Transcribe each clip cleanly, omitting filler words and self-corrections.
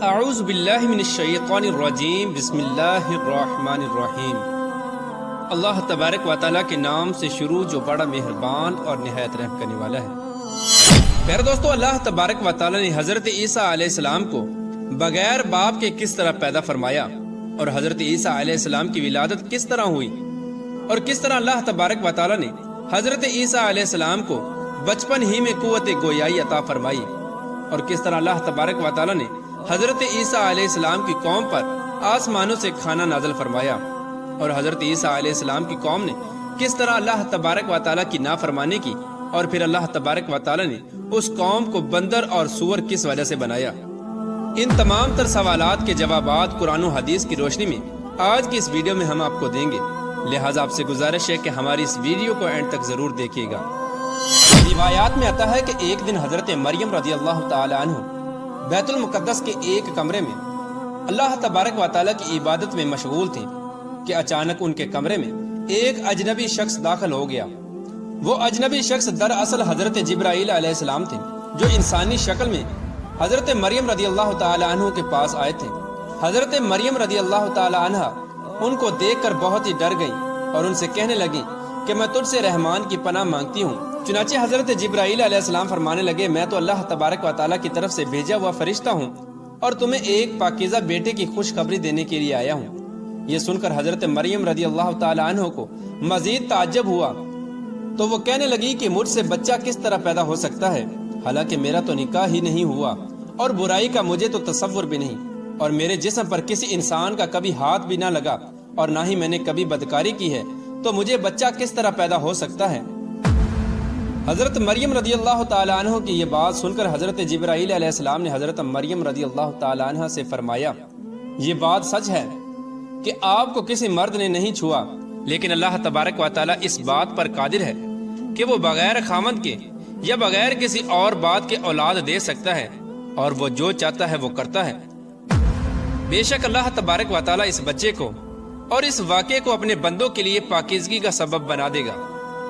اعوذ باللہ من الشیطان الرجیم بسم اللہ الرحمن الرحیم۔ اللہ تبارک و تعالیٰ کے نام سے شروع جو بڑا مہربان اور نہایت رحم کرنے والا ہے۔ پیارے دوستو، اللہ تبارک و تعالیٰ نے حضرت عیسیٰ علیہ السلام کو بغیر باپ کے کس طرح پیدا فرمایا اور حضرت عیسیٰ علیہ السلام کی ولادت کس طرح ہوئی، اور کس طرح اللہ تبارک و تعالیٰ نے حضرت عیسیٰ علیہ السلام کو بچپن ہی میں قوت گویائی عطا فرمائی، اور کس طرح اللہ تبارک و تعالیٰ نے حضرت عیسیٰ علیہ السلام کی قوم پر آسمانوں سے کھانا نازل فرمایا، اور حضرت عیسیٰ علیہ السلام کی قوم نے کس طرح اللہ تبارک و تعالیٰ کی نافرمانی کی، اور پھر اللہ تبارک و تعالیٰ نے اس قوم کو بندر اور سور کس وجہ سے بنایا۔ ان تمام تر سوالات کے جوابات قرآن و حدیث کی روشنی میں آج کی اس ویڈیو میں ہم آپ کو دیں گے، لہٰذا آپ سے گزارش ہے کہ ہماری اس ویڈیو کو اینڈ تک ضرور دیکھیے گا۔ روایات میں آتا ہے کہ ایک دن حضرت مریم رضی اللہ تعالی عنہ بیت المقدس کے ایک کمرے میں اللہ تبارک و تعالیٰ کی عبادت میں مشغول تھیں کہ اچانک ان کے کمرے میں ایک اجنبی شخص داخل ہو گیا۔ وہ اجنبی شخص دراصل حضرت جبرائیل علیہ السلام تھے، جو انسانی شکل میں حضرت مریم رضی اللہ تعالی عنہ کے پاس آئے تھے۔ حضرت مریم رضی اللہ تعالی عنہ ان کو دیکھ کر بہت ہی ڈر گئی اور ان سے کہنے لگی کہ میں تجھ سے رحمان کی پناہ مانگتی ہوں۔ چنانچہ حضرت جبرائیل علیہ السلام فرمانے لگے، میں تو اللہ تبارک و تعالیٰ کی طرف سے بھیجا ہوا فرشتہ ہوں اور تمہیں ایک پاکیزہ بیٹے کی خوشخبری دینے کے لیے آیا ہوں۔ یہ سن کر حضرت مریم رضی اللہ تعالی عنہ کو مزید تعجب ہوا، تو وہ کہنے لگی کہ مجھ سے بچہ کس طرح پیدا ہو سکتا ہے، حالانکہ میرا تو نکاح ہی نہیں ہوا اور برائی کا مجھے تو تصور بھی نہیں، اور میرے جسم پر کسی انسان کا کبھی ہاتھ بھی نہ لگا اور نہ ہی میں نے کبھی بدکاری کی ہے، تو مجھے بچہ کس طرح پیدا ہو سکتا ہے۔ حضرت مریم رضی اللہ تعالی عنہ کی یہ بات سن کر حضرت جبرائیل علیہ السلام نے حضرت مریم رضی اللہ تعالی عنہ سے فرمایا، یہ بات سچ ہے کہ آپ کو کسی مرد نے نہیں چھوا، لیکن اللہ تبارک و تعالی اس بات پر قادر ہے کہ وہ بغیر خامند کے یا بغیر کسی اور بات کے اولاد دے سکتا ہے، اور وہ جو چاہتا ہے وہ کرتا ہے۔ بے شک اللہ تبارک و تعالی اس بچے کو اور اس واقعے کو اپنے بندوں کے لیے پاکیزگی کا سبب بنا دے گا۔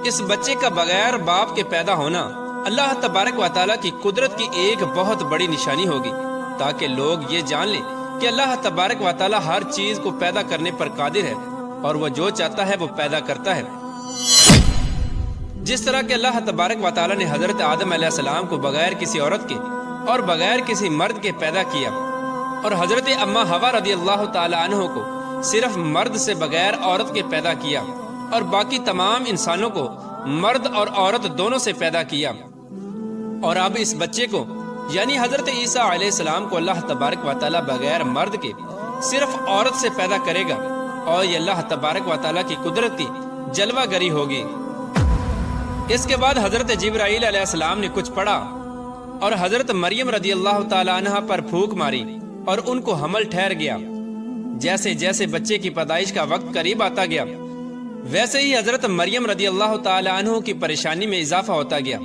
اس بچے کا بغیر باپ کے پیدا ہونا اللہ تبارک و تعالیٰ کی قدرت کی ایک بہت بڑی نشانی ہوگی، تاکہ لوگ یہ جان لیں کہ اللہ تبارک و تعالیٰ ہر چیز کو پیدا کرنے پر قادر ہے، اور وہ جو چاہتا ہے وہ پیدا کرتا ہے۔ جس طرح کہ اللہ تبارک و تعالیٰ نے حضرت آدم علیہ السلام کو بغیر کسی عورت کے اور بغیر کسی مرد کے پیدا کیا، اور حضرت اما حوا رضی اللہ تعالی عنہ کو صرف مرد سے بغیر عورت کے پیدا کیا، اور باقی تمام انسانوں کو مرد اور عورت دونوں سے پیدا کیا، اور اب اس بچے کو یعنی حضرت عیسیٰ علیہ السلام کو اللہ تبارک و تعالیٰ بغیر مرد کے صرف عورت سے پیدا کرے گا، اور یہ اللہ تبارک و تعالیٰ کی قدرت کی جلوہ گری ہوگی۔ اس کے بعد حضرت جبرائیل علیہ السلام نے کچھ پڑھا اور حضرت مریم رضی اللہ تعالی عنہ پر پھونک ماری اور ان کو حمل ٹھہر گیا۔ جیسے جیسے بچے کی پیدائش کا وقت قریب آتا گیا، ویسے ہی حضرت مریم رضی اللہ تعالی عنہ کی پریشانی میں اضافہ ہوتا گیا۔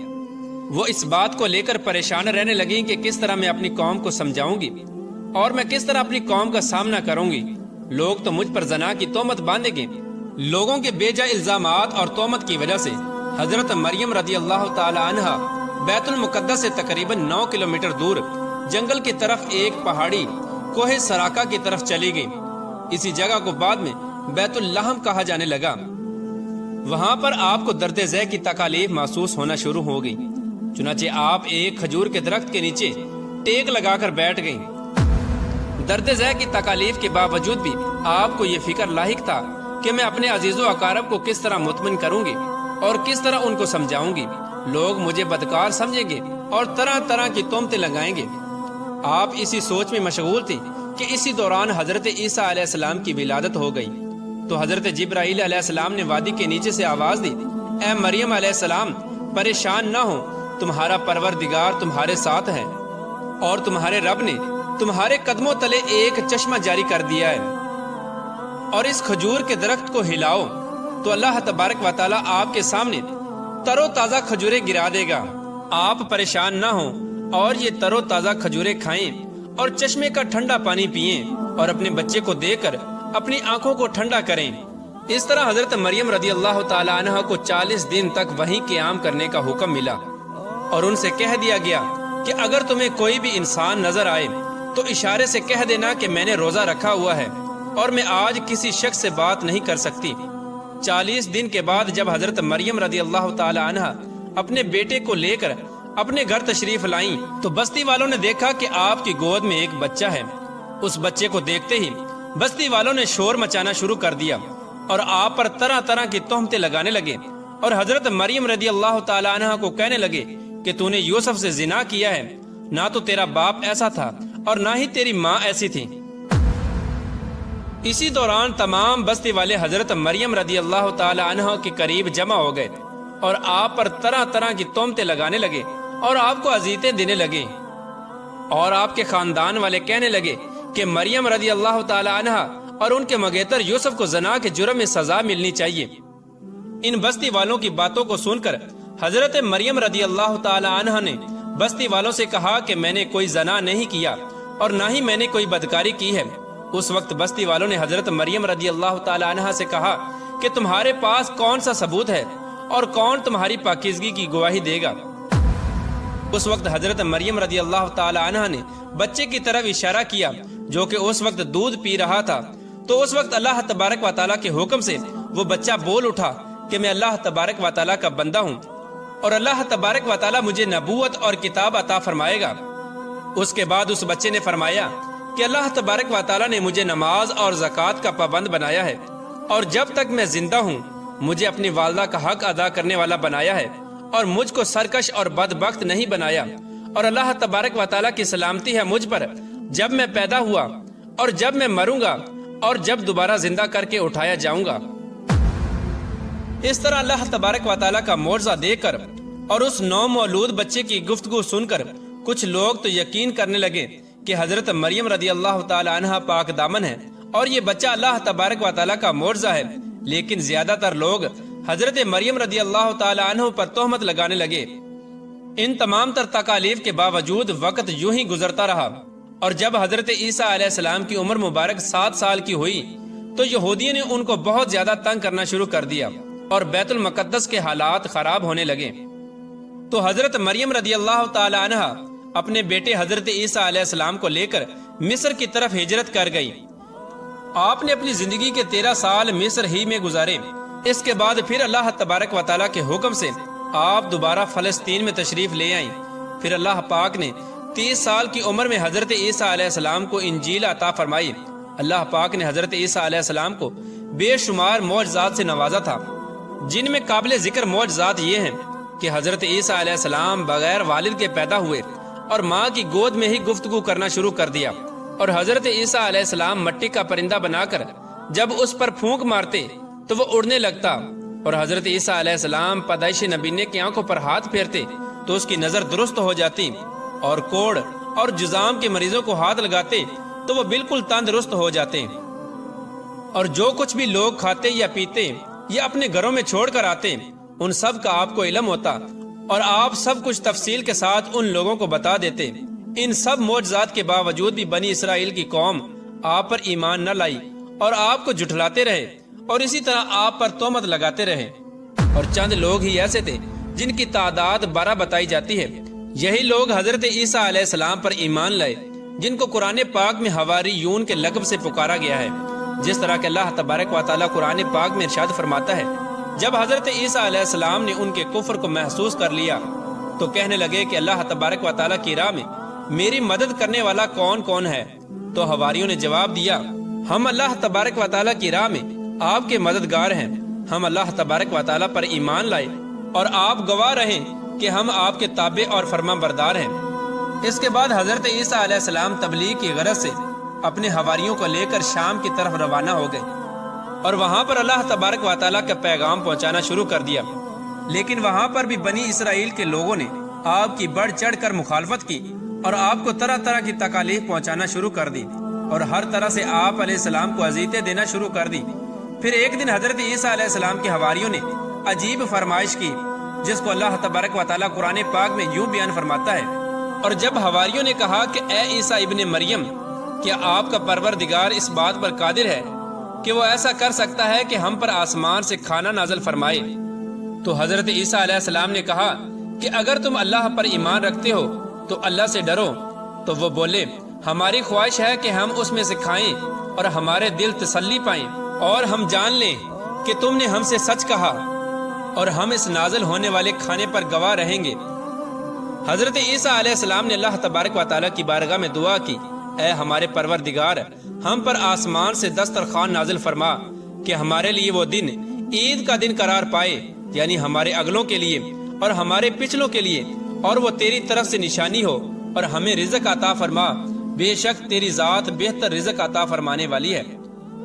وہ اس بات کو لے کر پریشان رہنے لگیں کہ کس طرح میں اپنی قوم کو سمجھاؤں گی اور میں کس طرح اپنی قوم کا سامنا کروں گی۔ لوگ تو مجھ پر زنا کی تہمت باندھیں گے۔ لوگوں کے بے جا الزامات اور تہمت کی وجہ سے حضرت مریم رضی اللہ تعالی عنہ بیت المقدس سے تقریباً 9 کلومیٹر دور جنگل کی طرف ایک پہاڑی کوہ سراقہ کی طرف چلی گئی۔ اسی جگہ کو بعد میں بیت اللحم کہا جانے لگا۔ وہاں پر آپ کو درد ذہ کی تکالیف محسوس ہونا شروع ہو گئی، چنانچہ آپ ایک کھجور کے درخت کے نیچے ٹیک لگا کر بیٹھ گئیں۔ درد ذہ کی تکالیف کے باوجود بھی آپ کو یہ فکر لاحق تھا کہ میں اپنے عزیز و اقارب کو کس طرح مطمئن کروں گی اور کس طرح ان کو سمجھاؤں گی۔ لوگ مجھے بدکار سمجھیں گے اور طرح طرح کی تہمتیں لگائیں گے۔ آپ اسی سوچ میں مشغول تھے کہ اسی دوران حضرت عیسیٰ علیہ السلام کی ولادت ہو گئی۔ تو حضرت جبرائیل علیہ السلام نے وادی کے نیچے سے آواز دی، اے مریم علیہ السلام، پریشان نہ ہو، تمہارا پروردگار تمہارے ساتھ ہے، اور تمہارے رب نے تمہارے قدموں تلے ایک چشمہ جاری کر دیا ہے، اور اس کھجور کے درخت کو ہلاؤ تو اللہ تبارک و تعالیٰ آپ کے سامنے تر و تازہ کھجوریں گرا دے گا۔ آپ پریشان نہ ہوں اور یہ تر و تازہ کھجوریں کھائیں اور چشمے کا ٹھنڈا پانی پئیں، اور اپنے بچے کو دے کر اپنی آنکھوں کو ٹھنڈا کریں۔ اس طرح حضرت مریم رضی اللہ تعالی عنہ کو 40 دن تک وہیں قیام کرنے کا حکم ملا، اور ان سے کہہ دیا گیا کہ اگر تمہیں کوئی بھی انسان نظر آئے تو تو اشارے سے کہہ دینا کہ میں نے روزہ رکھا ہوا ہے اور میں آج کسی شخص سے بات نہیں کر سکتی۔ 40 دن کے بعد جب حضرت مریم رضی اللہ تعالی عنہ اپنے بیٹے کو لے کر اپنے گھر تشریف لائیں تو بستی والوں نے دیکھا کہ آپ کی گود میں ایک بچہ ہے۔ اس بچے کو دیکھتے ہی بستی والوں نے شور مچانا شروع کر دیا اور آپ پر طرح طرح کی تہمتیں لگانے لگے اور حضرت مریم رضی اللہ تعالی عنہ کو کہنے لگے کہ تو نے یوسف سے زنا کیا ہے، نہ تو تیرا باپ ایسا تھا اور نہ ہی تیری ماں ایسی تھی۔ اسی دوران تمام بستی والے حضرت مریم رضی اللہ تعالی عنہ کے قریب جمع ہو گئے اور آپ پر طرح طرح کی تہمتیں لگانے لگے اور آپ کو اذیتیں دینے لگے، اور آپ کے خاندان والے کہنے لگے کہ مریم رضی اللہ تعالی عنہ اور ان کے مگیتر یوسف کو زنا کے جرم میں سزا ملنی چاہیے۔ ان بستی والوں کی باتوں کو سن کر حضرت مریم رضی اللہ تعالی عنہ نے بستی والوں سے کہا کہ میں نے کوئی زنا نہیں کیا اور نہ ہی میں نے کوئی بدکاری کی ہے۔ اس وقت بستی والوں نے حضرت مریم رضی اللہ تعالی عنہ سے کہا کہ تمہارے پاس کون سا ثبوت ہے اور کون تمہاری پاکیزگی کی گواہی دے گا؟ اس وقت حضرت مریم رضی اللہ تعالی عنہ نے بچے کی طرف اشارہ کیا جو کہ اس وقت دودھ پی رہا تھا، تو اس وقت اللہ تبارک و تعالیٰ کے حکم سے وہ بچہ بول اٹھا کہ میں اللہ تبارک و تعالیٰ کا بندہ ہوں اور اللہ تبارک و تعالیٰ مجھے نبوت اور کتاب عطا فرمائے گا۔ اس کے بعد اس بچے نے فرمایا کہ اللہ تبارک و تعالیٰ نے مجھے نماز اور زکوٰۃ کا پابند بنایا ہے اور جب تک میں زندہ ہوں مجھے اپنی والدہ کا حق ادا کرنے والا بنایا ہے اور مجھ کو سرکش اور بدبخت نہیں بنایا، اور اللہ تبارک و تعالیٰ کی سلامتی ہے مجھ پر جب میں پیدا ہوا اور جب میں مروں گا اور جب دوبارہ زندہ کر کے اٹھایا جاؤں گا۔ اس طرح اللہ تبارک و تعالیٰ کا معجزہ دیکھ کر اور اس نو مولود بچے کی گفتگو سن کر کچھ لوگ تو یقین کرنے لگے کہ حضرت مریم رضی اللہ تعالی عنہ پاک دامن ہے اور یہ بچہ اللہ تبارک و تعالیٰ کا معجزہ ہے، لیکن زیادہ تر لوگ حضرت مریم رضی اللہ تعالی عنہ پر تہمت لگانے لگے۔ ان تمام تر تکالیف کے باوجود وقت یوں ہی گزرتا رہا، اور جب حضرت عیسیٰ علیہ السلام کی عمر مبارک 7 سال کی ہوئی تو یہودیوں نے ان کو بہت زیادہ تنگ کرنا شروع کر دیا اور بیت المقدس کے حالات خراب ہونے لگے۔ تو حضرت مریم رضی اللہ تعالی عنہ اپنے بیٹے حضرت عیسیٰ علیہ السلام کو لے کر مصر کی طرف ہجرت کر گئی۔ آپ نے اپنی زندگی کے 13 سال مصر ہی میں گزارے۔ اس کے بعد پھر اللہ تبارک و تعالیٰ کے حکم سے آپ دوبارہ فلسطین میں تشریف لے آئیں۔ پھر اللہ پاک نے 30 سال کی عمر میں حضرت عیسیٰ علیہ السلام کو انجیل عطا فرمائی۔ اللہ پاک نے حضرت عیسیٰ علیہ السلام کو بے شمار معجزات سے نوازا تھا، جن میں قابل ذکر معجزات یہ ہیں کہ حضرت عیسیٰ علیہ السلام بغیر والد کے پیدا ہوئے اور ماں کی گود میں ہی گفتگو کرنا شروع کر دیا، اور حضرت عیسیٰ علیہ السلام مٹی کا پرندہ بنا کر جب اس پر پھونک مارتے تو وہ اڑنے لگتا، اور حضرت عیسیٰ علیہ السلام پیدائش نبینے کی آنکھوں پر ہاتھ پھیرتے تو اس کی نظر درست ہو جاتی، اور کوڑ اور جزام کے مریضوں کو ہاتھ لگاتے تو وہ بالکل تندرست ہو جاتے، اور جو کچھ بھی لوگ کھاتے یا پیتے یا اپنے گھروں میں چھوڑ کر آتے ان سب کا آپ کو علم ہوتا، اور آپ سب کچھ تفصیل کے ساتھ ان لوگوں کو بتا دیتے۔ ان سب معجزات کے باوجود بھی بنی اسرائیل کی قوم آپ پر ایمان نہ لائی اور آپ کو جھٹلاتے رہے، اور اسی طرح آپ پر تہمت لگاتے رہے، اور چند لوگ ہی ایسے تھے جن کی تعداد 12 بتائی جاتی ہے۔ یہی لوگ حضرت عیسیٰ علیہ السلام پر ایمان لائے، جن کو قرآن پاک میں حواریون کے لقب سے پکارا گیا ہے، جس طرح کہ اللہ تبارک و تعالیٰ قرآن پاک میں ارشاد فرماتا ہے، جب حضرت عیسیٰ علیہ السلام نے ان کے کفر کو محسوس کر لیا تو کہنے لگے کہ اللہ تبارک و تعالیٰ کی راہ میں میری مدد کرنے والا کون کون ہے؟ تو حواریوں نے جواب دیا، ہم اللہ تبارک و تعالیٰ کی راہ میں آپ کے مددگار ہیں، ہم اللہ تبارک و تعالیٰ پر ایمان لائے اور آپ گواہ رہیں کہ ہم آپ کے تابع اور فرما بردار ہیں۔ اس کے بعد حضرت عیسیٰ علیہ السلام تبلیغ کی غرض سے اپنے حواریوں کو لے کر شام کی طرف روانہ ہو گئے، اور وہاں پر اللہ تبارک و تعالیٰ کا پیغام پہنچانا شروع کر دیا، لیکن وہاں پر بھی بنی اسرائیل کے لوگوں نے آپ کی بڑھ چڑھ کر مخالفت کی اور آپ کو طرح طرح کی تکالیف پہنچانا شروع کر دی، اور ہر طرح سے آپ علیہ السلام کو اذیتیں دینا شروع کر دی۔ پھر ایک دن حضرت عیسیٰ علیہ السلام کے حواریوں نے عجیب فرمائش کی، جس کو اللہ تبارک و تعالیٰ قرآن پاک میں یوں بیان فرماتا ہے، اور جب حواریوں نے کہا کہ اے عیسیٰ ابن مریم، کیا آپ کا پروردگار اس بات پر قادر ہے کہ وہ ایسا کر سکتا ہے کہ ہم پر آسمان سے کھانا نازل فرمائے؟ تو حضرت عیسیٰ علیہ السلام نے کہا کہ اگر تم اللہ پر ایمان رکھتے ہو تو اللہ سے ڈرو۔ تو وہ بولے، ہماری خواہش ہے کہ ہم اس میں سے کھائیں اور ہمارے دل تسلی پائیں، اور ہم جان لیں کہ تم نے ہم سے سچ کہا، اور ہم اس نازل ہونے والے کھانے پر گواہ رہیں گے۔ حضرت عیسیٰ علیہ السلام نے اللہ تبارک و تعالیٰ کی بارگاہ میں دعا کی، اے ہمارے پروردگار، ہم پر آسمان سے دسترخوان نازل فرما کہ ہمارے لیے وہ دن عید کا دن قرار پائے، یعنی ہمارے اگلوں کے لیے اور ہمارے پچھلوں کے لیے، اور وہ تیری طرف سے نشانی ہو، اور ہمیں رزق عطا فرما، بے شک تیری ذات بہتر رزق عطا فرمانے والی ہے۔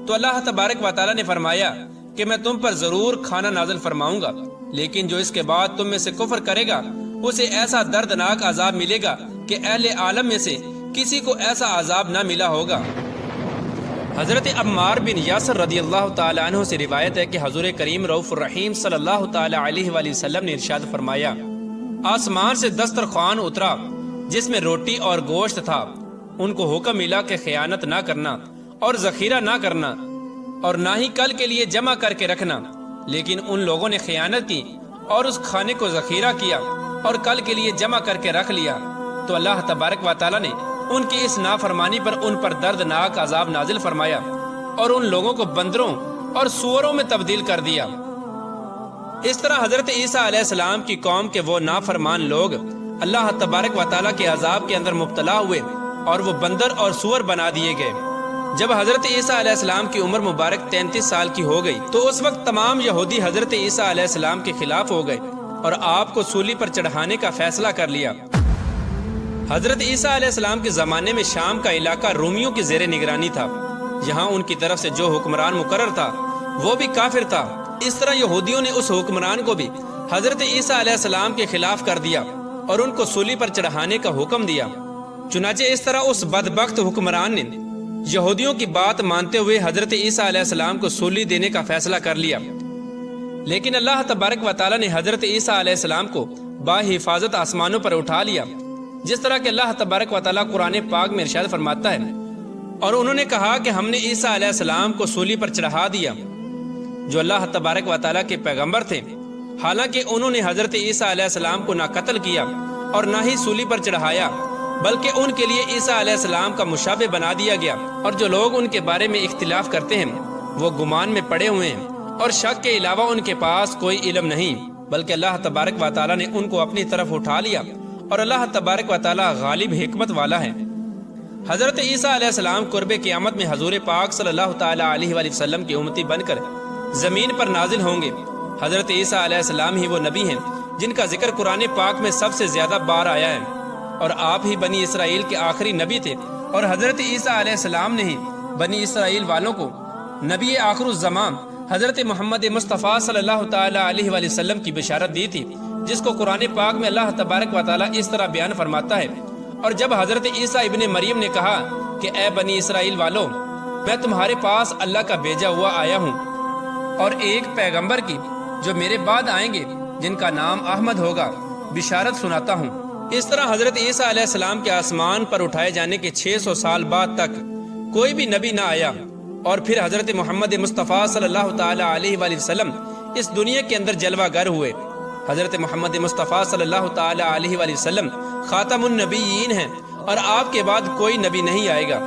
تو اللہ تبارک و تعالیٰ نے فرمایا کہ میں تم پر ضرور کھانا نازل فرماؤں گا، لیکن جو اس کے بعد تم میں سے کفر کرے گا اسے ایسا دردناک عذاب ملے گا کہ اہل عالم میں سے کسی کو ایسا عذاب نہ ملا ہوگا۔ حضرت عمار بن یاسر رضی اللہ تعالی عنہ سے روایت ہے کہ حضور کریم رؤوف الرحیم صلی اللہ تعالی علیہ وآلہ وسلم نے ارشاد فرمایا، آسمان سے دسترخوان اترا جس میں روٹی اور گوشت تھا، ان کو حکم ملا کہ خیانت نہ کرنا اور ذخیرہ نہ کرنا اور نہ ہی کل کے لیے جمع کر کے رکھنا، لیکن ان لوگوں نے خیانت کی اور اس کھانے کو ذخیرہ کیا اور کل کے لیے جمع کر کے رکھ لیا، تو اللہ تبارک و تعالیٰ نے ان کی اس نافرمانی پر ان پر دردناک عذاب نازل فرمایا اور ان لوگوں کو بندروں اور سوروں میں تبدیل کر دیا۔ اس طرح حضرت عیسیٰ علیہ السلام کی قوم کے وہ نافرمان لوگ اللہ تبارک و تعالیٰ کے عذاب کے اندر مبتلا ہوئے اور وہ بندر اور سور بنا دیے گئے۔ جب حضرت عیسیٰ علیہ السلام کی عمر مبارک 33 سال کی ہو گئی تو اس وقت تمام یہودی حضرت عیسیٰ علیہ السلام کے خلاف ہو گئے اور آپ کو سولی پر چڑھانے کا فیصلہ کر لیا۔ حضرت عیسیٰ علیہ السلام کے زمانے میں شام کا علاقہ رومیوں کی زیر نگرانی تھا، یہاں ان کی طرف سے جو حکمران مقرر تھا وہ بھی کافر تھا۔ اس طرح یہودیوں نے اس حکمران کو بھی حضرت عیسیٰ علیہ السلام کے خلاف کر دیا اور ان کو سولی پر چڑھانے کا حکم دیا۔ چنانچہ اس طرح اس بدبخت حکمران نے یہودیوں کی بات مانتے ہوئے حضرت عیسیٰ علیہ السلام کو سولی دینے کا فیصلہ کر لیا، لیکن اللہ تبارک و تعالیٰ نے حضرت عیسیٰ علیہ السلام کو باحفاظت آسمانوں پر اٹھا لیا، جس طرح کہ اللہ تبارک و تعالیٰ قرآن پاک میں ارشاد فرماتا ہے، اور انہوں نے کہا کہ ہم نے عیسیٰ علیہ السلام کو سولی پر چڑھا دیا، جو اللہ تبارک و تعالیٰ کے پیغمبر تھے، حالانکہ انہوں نے حضرت عیسیٰ علیہ السلام کو نہ قتل کیا اور نہ ہی سولی پر چڑھایا، بلکہ ان کے لیے عیسیٰ علیہ السلام کا مشابہ بنا دیا گیا، اور جو لوگ ان کے بارے میں اختلاف کرتے ہیں وہ گمان میں پڑے ہوئے ہیں، اور شک کے علاوہ ان کے پاس کوئی علم نہیں، بلکہ اللہ تبارک و تعالیٰ نے ان کو اپنی طرف اٹھا لیا، اور اللہ تبارک و تعالیٰ غالب حکمت والا ہے۔ حضرت عیسیٰ علیہ السلام قرب قیامت میں حضور پاک صلی اللہ تعالی علیہ وآلہ وسلم کی امتی بن کر زمین پر نازل ہوں گے۔ حضرت عیسیٰ علیہ السلام ہی وہ نبی ہیں جن کا ذکر قرآن پاک میں سب سے زیادہ بار آیا ہے، اور آپ ہی بنی اسرائیل کے آخری نبی تھے، اور حضرت عیسیٰ علیہ السلام نے ہی بنی اسرائیل والوں کو نبی آخر الزمان حضرت محمد مصطفیٰ صلی اللہ تعالی علیہ وآلہ وسلم کی بشارت دی تھی، جس کو قرآن پاک میں اللہ تبارک و تعالیٰ اس طرح بیان فرماتا ہے، اور جب حضرت عیسیٰ ابن مریم نے کہا کہ اے بنی اسرائیل والو، میں تمہارے پاس اللہ کا بھیجا ہوا آیا ہوں، اور ایک پیغمبر کی جو میرے بعد آئیں گے جن کا نام احمد ہوگا بشارت سناتا ہوں۔ اس طرح حضرت عیسیٰ علیہ السلام کے آسمان پر اٹھائے جانے کے 600 سال بعد تک کوئی بھی نبی نہ آیا، اور پھر حضرت محمد مصطفیٰ صلی اللہ تعالی علیہ وآلہ وسلم اس دنیا کے اندر جلوہ گر ہوئے۔ حضرت محمد مصطفیٰ صلی اللہ تعالی علیہ وآلہ وسلم خاتم النبیین ہیں، اور آپ کے بعد کوئی نبی نہیں آئے گا۔